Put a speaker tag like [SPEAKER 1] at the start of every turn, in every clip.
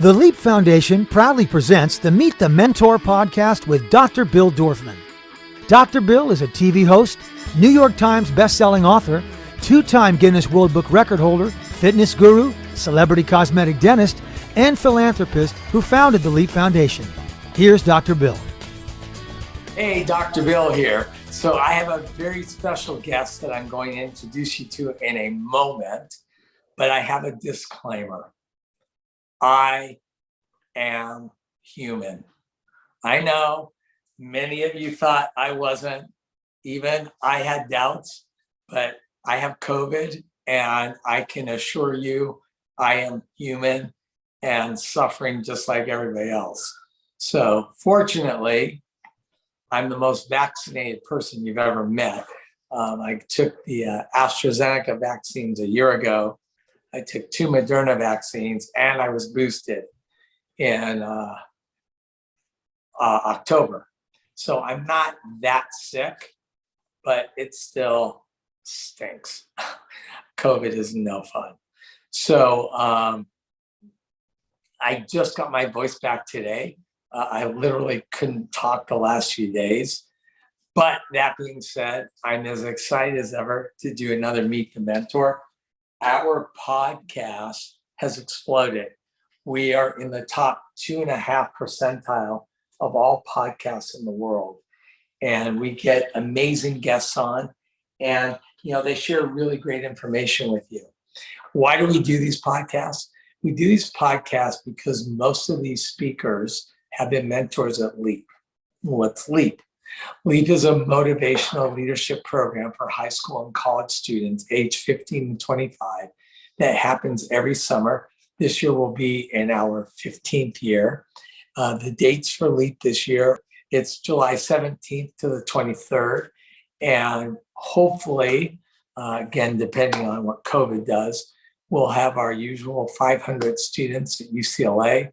[SPEAKER 1] The Leap Foundation proudly presents the Meet the Mentor podcast with Dr. Bill Dorfman. Dr. Bill is a TV host, New York Times best-selling author, two-time Guinness World Book record holder, fitness guru, celebrity cosmetic dentist, and philanthropist who founded the Leap Foundation. Here's Dr. Bill.
[SPEAKER 2] Hey, Dr. Bill here. So I have a very special guest that I'm going to introduce you to in a moment, but I have a disclaimer. I am human. I know many of you thought I wasn't. Even I had doubts, but I have COVID, and I can assure you I am human and suffering just like everybody else. So fortunately, I'm the most vaccinated person you've ever met. I took the AstraZeneca vaccines a year ago. I took 2 Moderna vaccines, and I was boosted in October. So I'm not that sick, but it still stinks. COVID is no fun. So I just got my voice back today. I literally couldn't talk the last few days. But that being said, I'm as excited as ever to do another Meet the Mentor. Our podcast has exploded. We are in the top 2.5 percentile of all podcasts in the world. And we get amazing guests on, and they share really great information with you. Why do we do these podcasts? We do these podcasts because most of these speakers have been mentors at LEAP. What's LEAP? LEAP is a motivational leadership program for high school and college students aged 15 to 25 that happens every summer. This year will be in our 15th year. The dates for LEAP this year, it's July 17th to the 23rd. And hopefully, again, depending on what COVID does, we'll have our usual 500 students at UCLA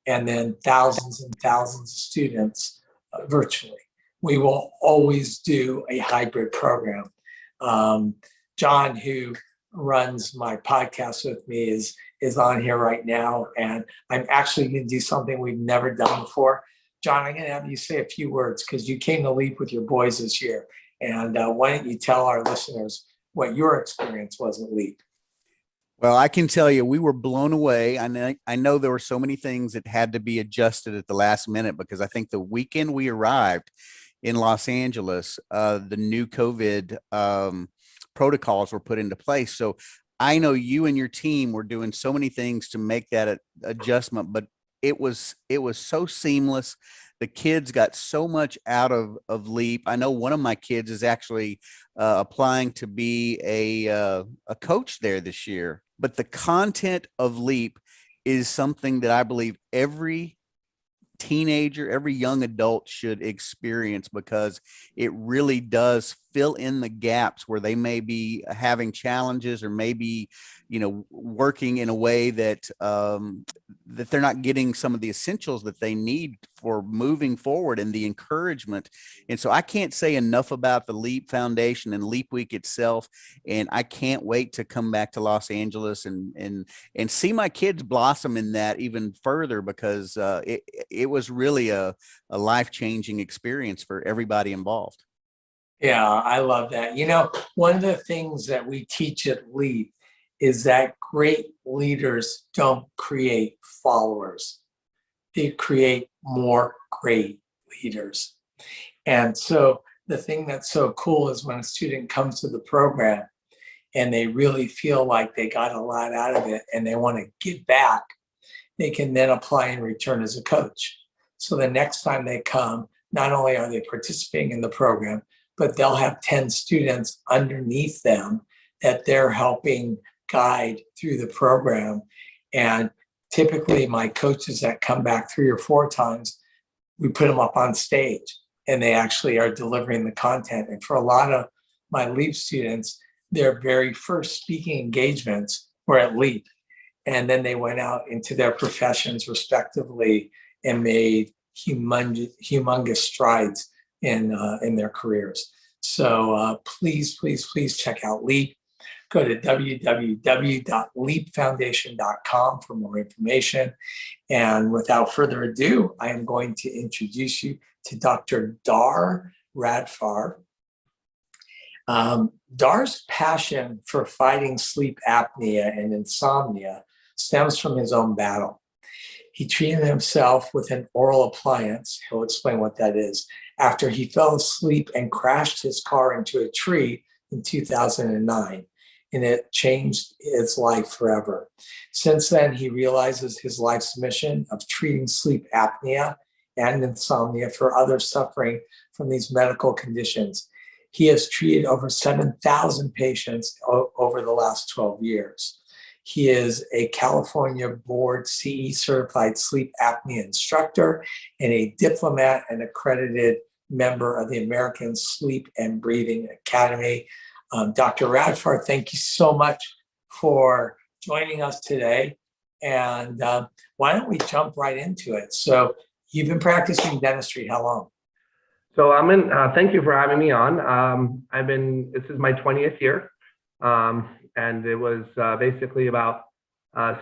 [SPEAKER 2] and then thousands and thousands of students virtually. We will always do a hybrid program. John, who runs my podcast with me, is on here right now, and I'm actually going to do something we've never done before. John, I'm going to have you say a few words because you came to LEAP with your boys this year. And why don't you tell our listeners what your experience was at LEAP?
[SPEAKER 3] Well, I can tell you, we were blown away. I know there were so many things that had to be adjusted at the last minute because I think the weekend we arrived in Los Angeles, the new COVID protocols were put into place. So I know you and your team were doing so many things to make that adjustment, but it was so seamless. The kids got so much out of LEAP. I know one of my kids is actually applying to be a coach there this year. But the content of LEAP is something that I believe every teenager, every young adult should experience because it really does fill in the gaps where they may be having challenges or maybe, working in a way that that they're not getting some of the essentials that they need for moving forward and the encouragement. And so I can't say enough about the LEAP Foundation and LEAP Week itself. And I can't wait to come back to Los Angeles and see my kids blossom in that even further because it was really a life-changing experience for everybody involved.
[SPEAKER 2] Yeah, I love that. One of the things that we teach at LEAP is that great leaders don't create followers. They create more great leaders. And so the thing that's so cool is when a student comes to the program and they really feel like they got a lot out of it and they want to give back, they can then apply in return as a coach. So the next time they come, not only are they participating in the program, but they'll have 10 students underneath them that they're helping guide through the program. And typically my coaches that come back 3 or 4 times, we put them up on stage and they actually are delivering the content. And for a lot of my LEAP students, their very first speaking engagements were at LEAP. And then they went out into their professions respectively and made humongous strides in their careers. So please check out LEAP. go to www.leapfoundation.com for more information. And without further ado, I am going to introduce you to Dr. Dar Radfar. Dar's passion for fighting sleep apnea and insomnia stems from his own battle. He treated himself with an oral appliance, he'll explain what that is, after he fell asleep and crashed his car into a tree in 2009, and it changed his life forever. Since then, he realizes his life's mission of treating sleep apnea and insomnia for others suffering from these medical conditions. He has treated over 7,000 patients over the last 12 years. He is a California board CE certified sleep apnea instructor and a diplomat and accredited member of the American Sleep and Breathing Academy. Dr. Radfar, thank you so much for joining us today. And why don't we jump right into it? So you've been practicing dentistry how long?
[SPEAKER 4] So thank you for having me on. This is my 20th year. And it was basically about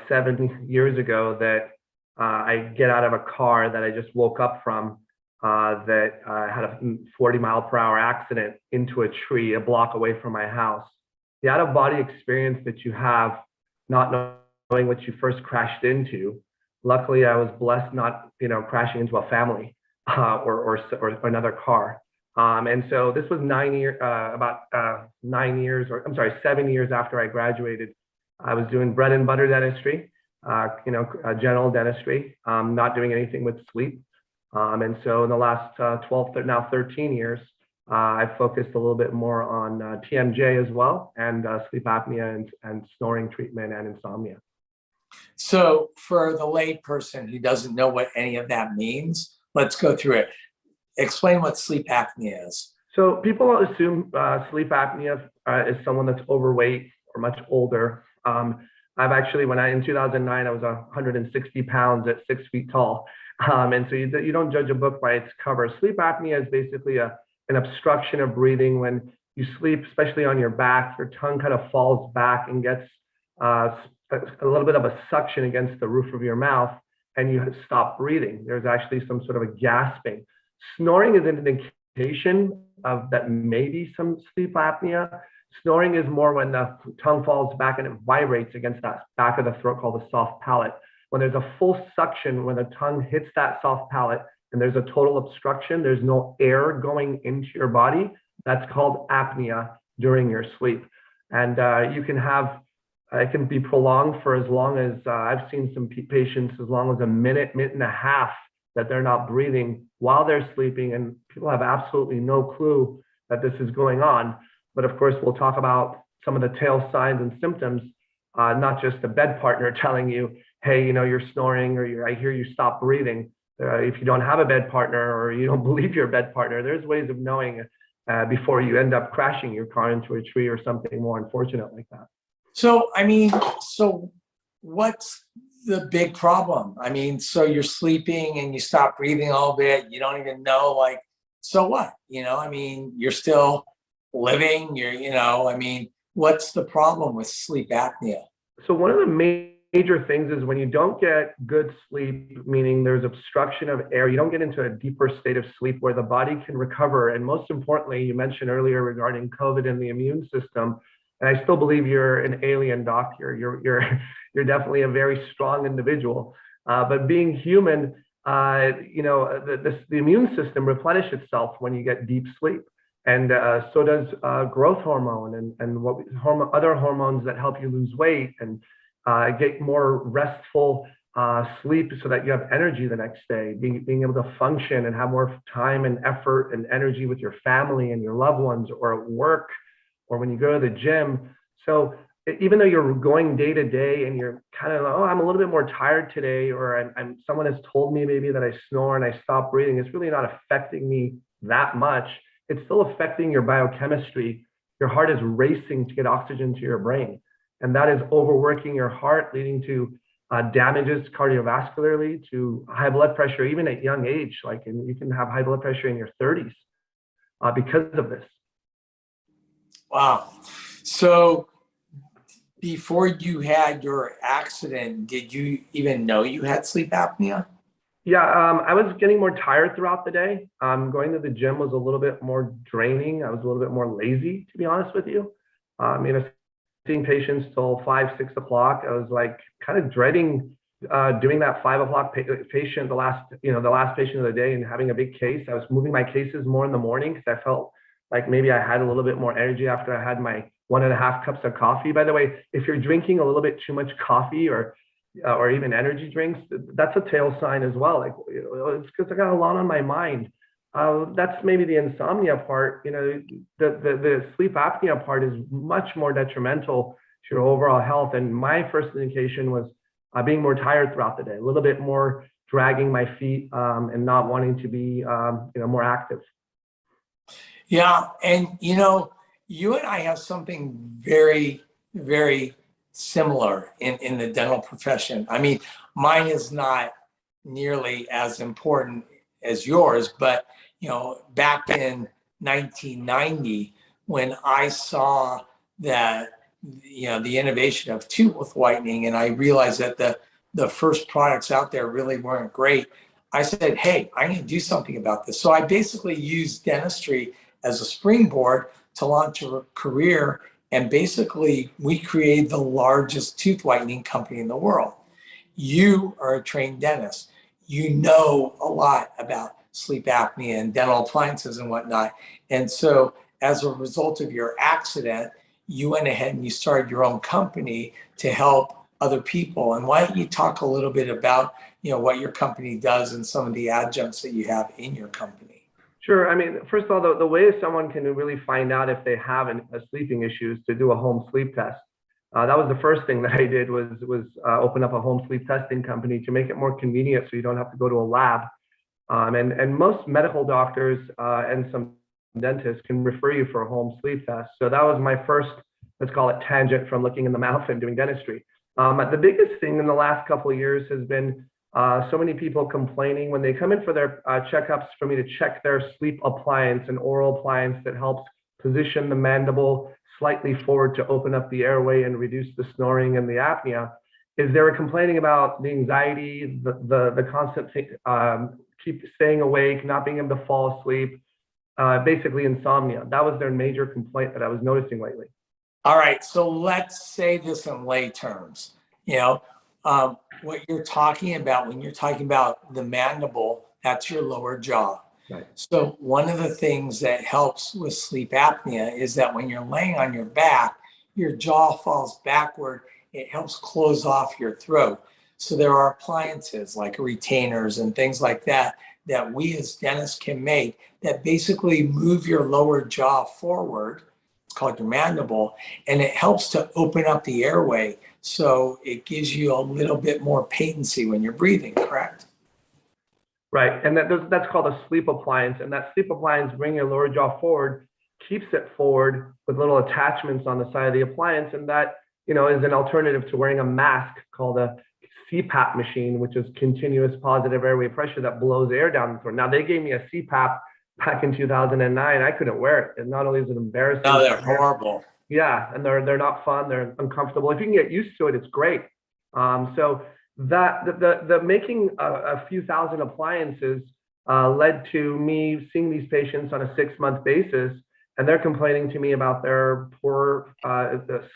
[SPEAKER 4] 7 years ago that I get out of a car that I just woke up from that had a 40-mile-per-hour accident into a tree a block away from my house. The out-of-body experience that you have, not knowing what you first crashed into. Luckily, I was blessed not, crashing into a family or another car. And so this was 7 years after I graduated. I was doing bread and butter dentistry, general dentistry, not doing anything with sleep. And so in the last 13 years, I focused a little bit more on TMJ as well, and sleep apnea and snoring treatment and insomnia.
[SPEAKER 2] So for the lay person who doesn't know what any of that means, let's go through it. Explain what sleep apnea is.
[SPEAKER 4] So people assume sleep apnea is someone that's overweight or much older. I've actually, in 2009, I was 160 pounds at 6 feet tall. And so you don't judge a book by its cover. Sleep apnea is basically an obstruction of breathing. When you sleep, especially on your back, your tongue kind of falls back and gets a little bit of a suction against the roof of your mouth, and you stop breathing. There's actually some sort of a gasping. Snoring is an indication of that maybe some sleep apnea. Snoring is more when the tongue falls back and it vibrates against that back of the throat called the soft palate. When there's a full suction, when the tongue hits that soft palate and there's a total obstruction, there's no air going into your body, that's called apnea during your sleep. And it can be prolonged for as long as, I've seen some patients as long as a minute and a half that they're not breathing while they're sleeping, and people have absolutely no clue that this is going on. But of course, we'll talk about some of the tail signs and symptoms, not just the bed partner telling you, hey, you're snoring, or I hear you stop breathing. If you don't have a bed partner or you don't believe your bed partner, there's ways of knowing before you end up crashing your car into a tree or something more unfortunate like that.
[SPEAKER 2] So what's the big problem? So you're sleeping and you stop breathing all bit, you don't even know, so what? You're still living, what's the problem with sleep apnea?
[SPEAKER 4] So one of the major things is when you don't get good sleep, meaning there's obstruction of air, you don't get into a deeper state of sleep where the body can recover. And most importantly, you mentioned earlier regarding COVID and the immune system, and I still believe you're an alien doctor. You're definitely a very strong individual. But being human, the immune system replenishes itself when you get deep sleep. And so does growth hormone and other hormones that help you lose weight and get more restful sleep so that you have energy the next day, being able to function and have more time and effort and energy with your family and your loved ones, or at work, or when you go to the gym. So even though you're going day to day and you're kind of, I'm a little bit more tired today, or someone has told me maybe that I snore and I stop breathing, it's really not affecting me that much. It's still affecting your biochemistry. Your heart is racing to get oxygen to your brain. And that is overworking your heart, leading to damages cardiovascularly, to high blood pressure, even at young age. You can have high blood pressure in your 30s because of this.
[SPEAKER 2] Wow. So before you had your accident, did you even know you had sleep apnea?
[SPEAKER 4] Yeah, I was getting more tired throughout the day. Going to the gym was a little bit more draining. I was a little bit more lazy, to be honest with you. Seeing patients till 5, 6 o'clock, I was like kind of dreading doing that 5 o'clock patient, the last patient of the day, and having a big case. I was moving my cases more in the morning because I felt like maybe I had a little bit more energy after I had my 1.5 cups of coffee. By the way, if you're drinking a little bit too much coffee or even energy drinks, that's a tail sign as well. Like, it's because I got a lot on my mind. That's maybe the insomnia part. The sleep apnea part is much more detrimental to your overall health. And my first indication was being more tired throughout the day, a little bit more dragging my feet, and not wanting to be, more active.
[SPEAKER 2] Yeah, and you and I have something very, very similar in the dental profession. I mean, mine is not nearly as important as yours, but back in 1990, when I saw that the innovation of tooth whitening, and I realized that the first products out there really weren't great, I said, hey, I need to do something about this. So I basically used dentistry as a springboard to launch a career. And basically, we created the largest tooth whitening company in the world. You are a trained dentist. You know a lot about sleep apnea and dental appliances and whatnot. And so as a result of your accident, you went ahead and you started your own company to help other people. And why don't you talk a little bit about what your company does and some of the adjuncts that you have in your company?
[SPEAKER 4] Sure. I mean, first of all, the way someone can really find out if they have a sleeping issue is to do a home sleep test. That was the first thing that I did was open up a home sleep testing company to make it more convenient so you don't have to go to a lab. And most medical doctors and some dentists can refer you for a home sleep test. So that was my first, let's call it, tangent from looking in the mouth and doing dentistry. The biggest thing in the last couple of years has been so many people complaining when they come in for their checkups for me to check their sleep appliance, an oral appliance that helps position the mandible slightly forward to open up the airway and reduce the snoring and the apnea, is they were complaining about the anxiety, the constant keep staying awake, not being able to fall asleep, basically insomnia. That was their major complaint that I was noticing lately.
[SPEAKER 2] All right, so let's say this in lay terms. What you're talking about when you're talking about the mandible, that's your lower jaw.
[SPEAKER 4] Right.
[SPEAKER 2] So one of the things that helps with sleep apnea is that when you're laying on your back, your jaw falls backward. It helps close off your throat. So there are appliances like retainers and things like that we as dentists can make that basically move your lower jaw forward. It's called your mandible, and it helps to open up the airway. So it gives you a little bit more patency when you're breathing, correct?
[SPEAKER 4] Right, and that's called a sleep appliance. And that sleep appliance brings your lower jaw forward, keeps it forward with little attachments on the side of the appliance. And that, is an alternative to wearing a mask called a CPAP machine, which is continuous positive airway pressure that blows air down the throat. Now, they gave me a CPAP back in 2009. I couldn't wear it. And not only is it embarrassing.
[SPEAKER 2] No, they're horrible.
[SPEAKER 4] Yeah, and they're not fun. They're uncomfortable. If you can get used to it, it's great. So that the making a few thousand appliances led to me seeing these patients on a 6-month basis, and they're complaining to me about their poor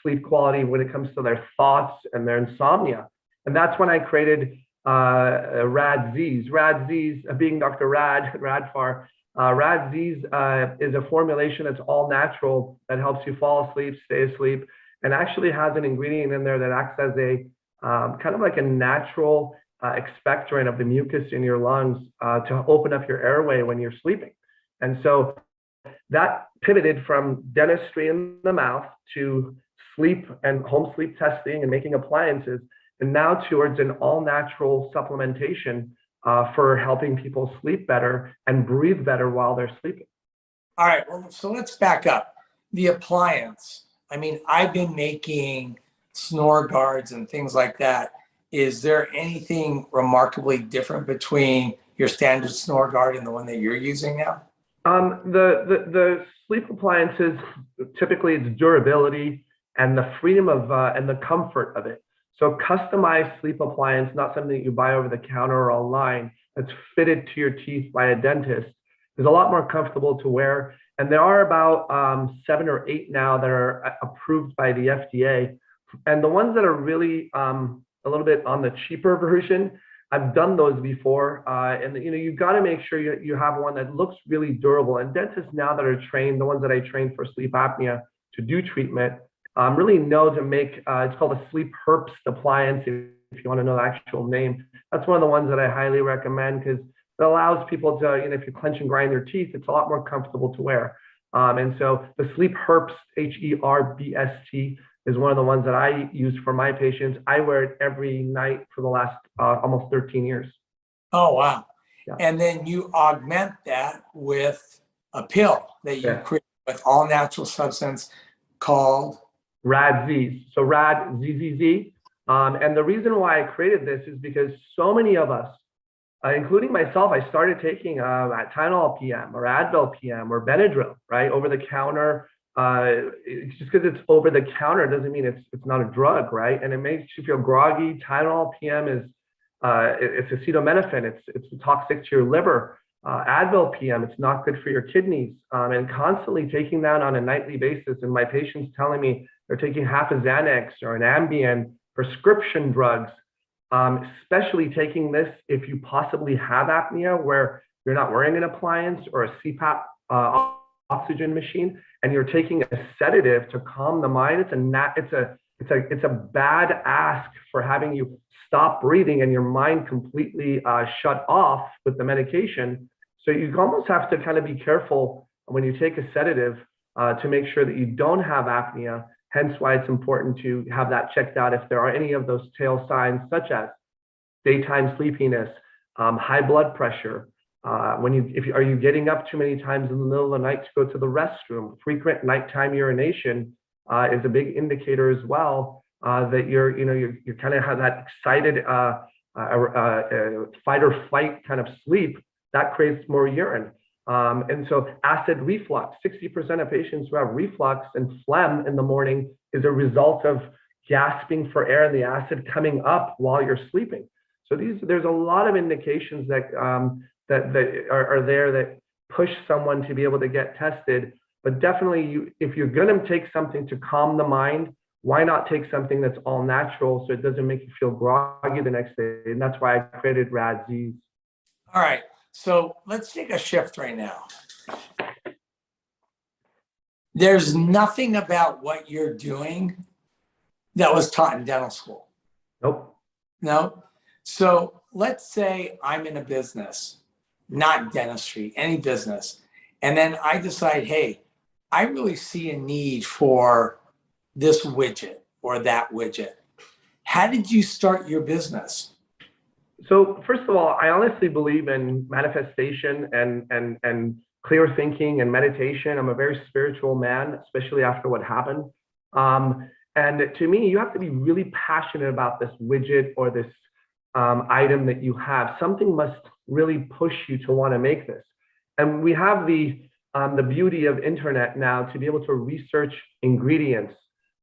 [SPEAKER 4] sleep quality when it comes to their thoughts and their insomnia. And that's when I created Rad Zzz. Rad Zzz, being Dr. Rad Radfar. Rad Zzz is a formulation that's all natural that helps you fall asleep, stay asleep, and actually has an ingredient in there that acts as a kind of like a natural expectorant of the mucus in your lungs to open up your airway when you're sleeping. And so that pivoted from dentistry in the mouth to sleep and home sleep testing and making appliances, and now towards an all-natural supplementation for helping people sleep better and breathe better while they're sleeping.
[SPEAKER 2] All right, well, so let's back up. The appliance, I mean, I've been making snore guards and things like that. Is there anything remarkably different between your standard snore guard and the one that you're using now?
[SPEAKER 4] The sleep appliances, typically it's durability and the freedom of and the comfort of it. So customized sleep appliance, not something that you buy over the counter or online, that's fitted to your teeth by a dentist, is a lot more comfortable to wear. And there are about 7 or 8 now that are approved by the FDA. And the ones that are really a little bit on the cheaper version, I've done those before. And you've got to make sure you have one that looks really durable. And dentists now that are trained, the ones that I trained for sleep apnea to do treatment, really know to make, it's called a sleep herpst appliance, if you want to know the actual name. That's one of the ones that I highly recommend, because it allows people to, if you clench and grind their teeth, it's a lot more comfortable to wear. And so the sleep herpst, Herbst, is one of the ones that I use for my patients. I wear it every night for the last almost 13 years.
[SPEAKER 2] Oh, wow.
[SPEAKER 4] Yeah.
[SPEAKER 2] And then you augment that with a pill that you create with all natural substance called
[SPEAKER 3] Rad Zzz. So Rad Zzz. And the reason why I created this is because so many of us, including myself, I started taking Tylenol PM or Advil PM or Benadryl, right, over the counter. Just because it's over the counter doesn't mean it's not a drug, right? And it makes you feel groggy. Tylenol PM is it's acetaminophen. It's toxic to your liver. Advil PM, it's not good for your kidneys. And constantly taking that on a nightly basis, and my patients telling me they're taking half a Xanax or an Ambien, prescription drugs, especially taking this if you possibly have apnea where you're not wearing an appliance or a CPAP oxygen machine, and you're taking a sedative to calm the mind. It's a bad ask for having you stop breathing and your mind completely shut off with the medication. So you almost have to kind of be careful when you take a sedative to make sure that you don't have apnea. Hence why it's important to have that checked out if there are any of those tail signs, such as daytime sleepiness, high blood pressure. Are you getting up too many times in the middle of the night to go to the restroom? Frequent nighttime urination is a big indicator as well that you're kind of have that excited fight or flight kind of sleep that creates more urine. And so acid reflux, 60% of patients who have reflux and phlegm in the morning is a result of gasping for air and the acid coming up while you're sleeping. So there's a lot of indications that are there that push someone to be able to get tested. But definitely, if you're going to take something to calm the mind, why not take something that's all natural so it doesn't make you feel groggy the next day? And that's why I created Rad Zzz.
[SPEAKER 2] All right. So let's take a shift right now. There's nothing about what you're doing that was taught in dental school.
[SPEAKER 4] Nope.
[SPEAKER 2] No. So let's say I'm in a business, not dentistry, any business. And then I decide, hey, I really see a need for this widget or that widget. How did you start your business?
[SPEAKER 4] So first of all, I honestly believe in manifestation and clear thinking and meditation. I'm a very spiritual man, especially after what happened. And to me, you have to be really passionate about this widget or this item that you have. Something must really push you to want to make this. And we have the beauty of internet now to be able to research ingredients,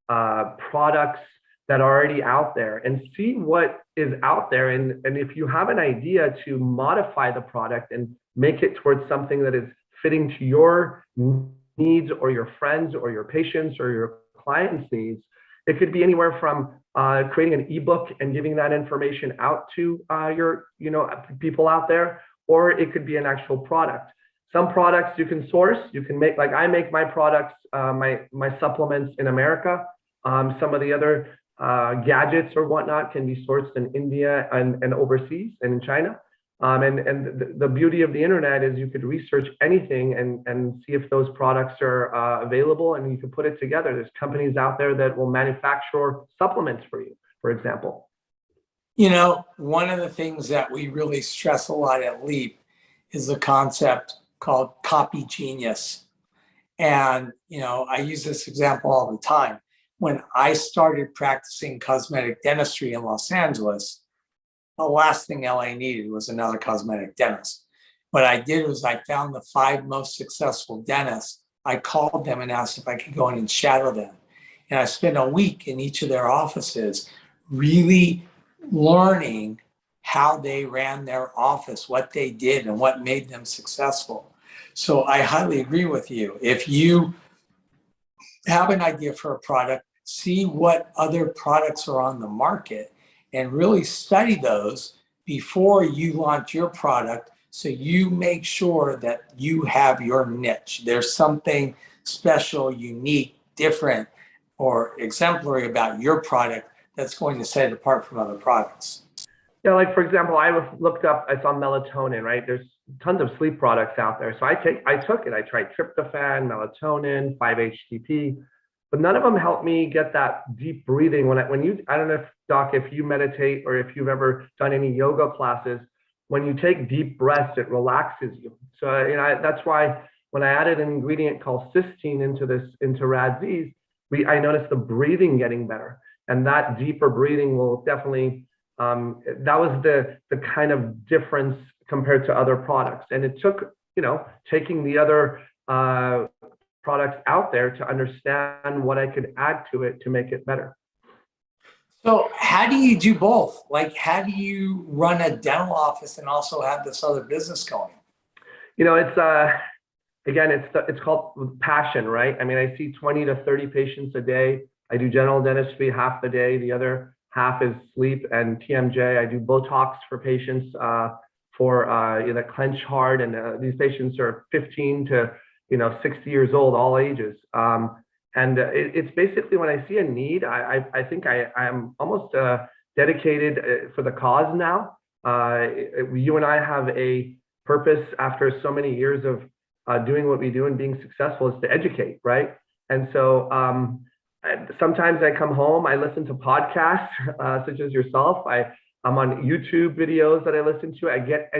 [SPEAKER 4] products that are already out there and see what is out there. And if you have an idea to modify the product and make it towards something that is fitting to your needs or your friends or your patients or your clients' needs, it could be anywhere from creating an ebook and giving that information out to your people out there, or it could be an actual product. Some products you can source, you can make, like I make my products, my supplements in America. Some of the other gadgets or whatnot can be sourced in India and overseas and in China. And the beauty of the internet is you could research anything and see if those products are available, and you can put it together. There's companies out there that will manufacture supplements for you, for example.
[SPEAKER 2] You know, one of the things that we really stress a lot at LEAP is the concept called copy genius. And, I use this example all the time. When I started practicing cosmetic dentistry in Los Angeles, the last thing LA needed was another cosmetic dentist. What I did was I found the 5 most successful dentists. I called them and asked if I could go in and shadow them. And I spent a week in each of their offices really learning how they ran their office, what they did, and what made them successful. So I highly agree with you. If you have an idea for a product, see what other products are on the market and really study those before you launch your product, so you make sure that you have your niche. There's something special, unique, different, or exemplary about your product that's going to set it apart from other products.
[SPEAKER 4] Yeah, like for example, I looked up, I saw melatonin, right? There's tons of sleep products out there. So I took it. I tried tryptophan, melatonin, 5-HTP, but none of them helped me get that deep breathing. I don't know if Doc, if you meditate or if you've ever done any yoga classes, when you take deep breaths, it relaxes you. So that's why when I added an ingredient called cysteine into Rad Zzz, I noticed the breathing getting better, and that deeper breathing will definitely. That was the kind of difference compared to other products, and it took taking the other products out there to understand what I could add to it to make it better.
[SPEAKER 2] So how do you do both? Like, how do you run a dental office and also have this other business going?
[SPEAKER 4] It's again, it's called passion, right? I mean, I see 20 to 30 patients a day. I do general dentistry half the day. The other half is sleep and TMJ. I do Botox for patients that clench hard, and these patients are 15 to 60 years old, all ages. And it's basically when I see a need, I think I'm almost dedicated for the cause now. You and I have a purpose after so many years of doing what we do and being successful is to educate, right? And so sometimes I come home, I listen to podcasts such as yourself. I'm on YouTube videos that I listen to. I get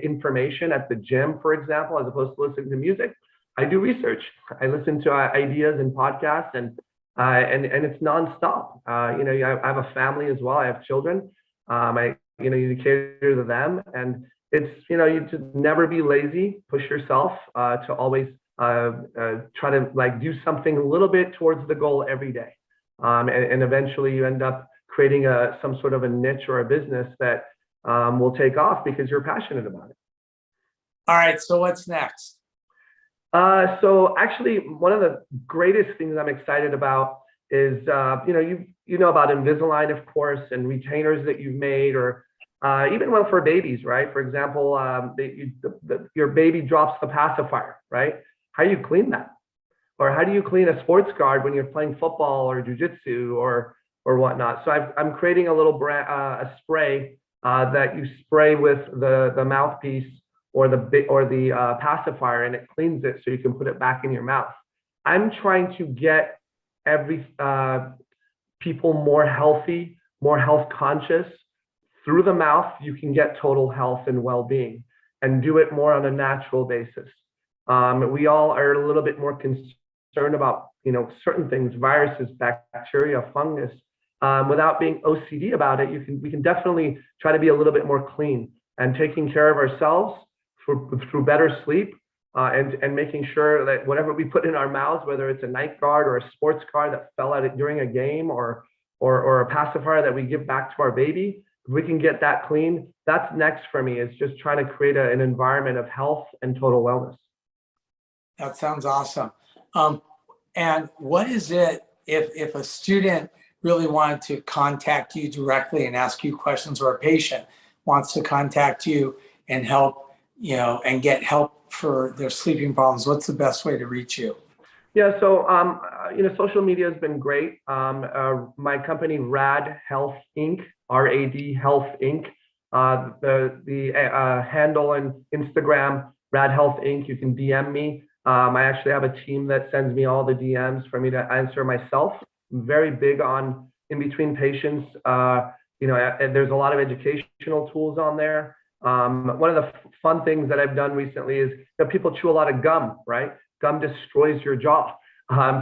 [SPEAKER 4] information at the gym, for example, as opposed to listening to music. I do research. I listen to ideas and podcasts, and it's nonstop. I have a family as well. I have children. You cater to them, and it's you just never be lazy. Push yourself to always try to do something a little bit towards the goal every day, and eventually you end up creating some sort of a niche or a business that will take off because you're passionate about it.
[SPEAKER 2] All right. So what's next?
[SPEAKER 4] So actually, one of the greatest things I'm excited about is, you know about Invisalign, of course, and retainers that you've made, or even for babies, right? For example, your baby drops the pacifier, right? How do you clean that? Or how do you clean a sports guard when you're playing football or jujitsu or whatnot? So I'm creating a little a spray that you spray with the mouthpiece or the pacifier, and it cleans it so you can put it back in your mouth. I'm trying to get people more healthy, more health conscious. Through the mouth, you can get total health and well-being, and do it more on a natural basis. We all are a little bit more concerned about certain things, viruses, bacteria, fungus. Without being OCD about it, we can definitely try to be a little bit more clean and taking care of ourselves through better sleep, and making sure that whatever we put in our mouths, whether it's a night guard or a sports card that fell out during a game, or a pacifier that we give back to our baby, if we can get that clean, that's next for me. Is just trying to create an environment of health and total wellness.
[SPEAKER 2] That sounds awesome. And what is it if a student really wanted to contact you directly and ask you questions, or a patient wants to contact you and help, and get help for their sleeping problems? What's the best way to reach you?
[SPEAKER 4] Yeah, so social media has been great. My company, Rad Health Inc., RAD Health Inc. The handle on Instagram, Rad Health Inc. You can DM me. I actually have a team that sends me all the DMs for me to answer myself. I'm very big on in between patients. There's a lot of educational tools on there. One of the fun things that I've done recently is that people chew a lot of gum, right? Gum destroys your jaw.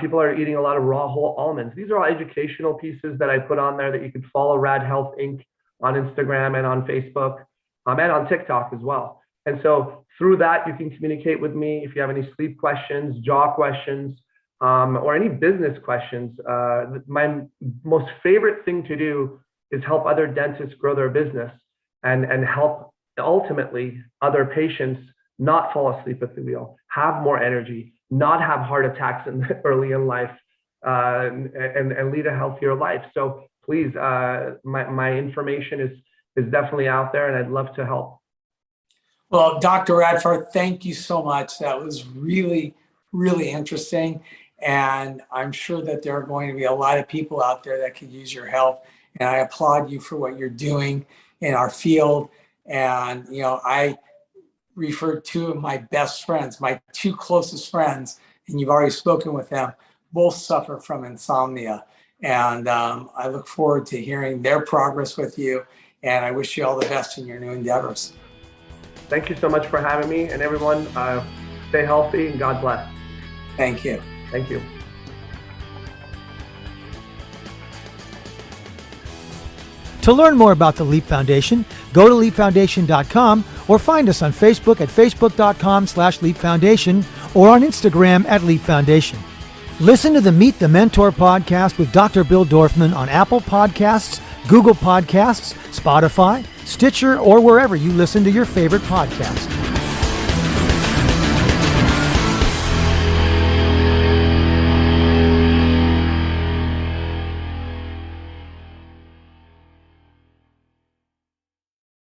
[SPEAKER 4] People are eating a lot of raw whole almonds. These are all educational pieces that I put on there that you can follow Rad Health Inc. on Instagram and on Facebook, and on TikTok as well. And so through that, you can communicate with me if you have any sleep questions, jaw questions, or any business questions, my most favorite thing to do is help other dentists grow their business and help ultimately other patients not fall asleep at the wheel, have more energy, not have heart attacks early in life, and lead a healthier life. So please, my information is definitely out there, and I'd love to help.
[SPEAKER 2] Well, Dr. Radfar, thank you so much. That was really, really interesting. And I'm sure that there are going to be a lot of people out there that could use your help. And I applaud you for what you're doing in our field. And, I referred two of my best friends, my two closest friends, and you've already spoken with them, both suffer from insomnia. And I look forward to hearing their progress with you. And I wish you all the best in your new endeavors.
[SPEAKER 4] Thank you so much for having me. And everyone, stay healthy and God bless.
[SPEAKER 2] Thank you.
[SPEAKER 4] Thank you.
[SPEAKER 1] To learn more about the LEAP Foundation, go to leapfoundation.com or find us on Facebook at facebook.com/Leap Foundation or on Instagram at Leap Foundation. Listen to the Meet the Mentor podcast with Dr. Bill Dorfman on Apple Podcasts, Google Podcasts, Spotify, Stitcher, or wherever you listen to your favorite podcast.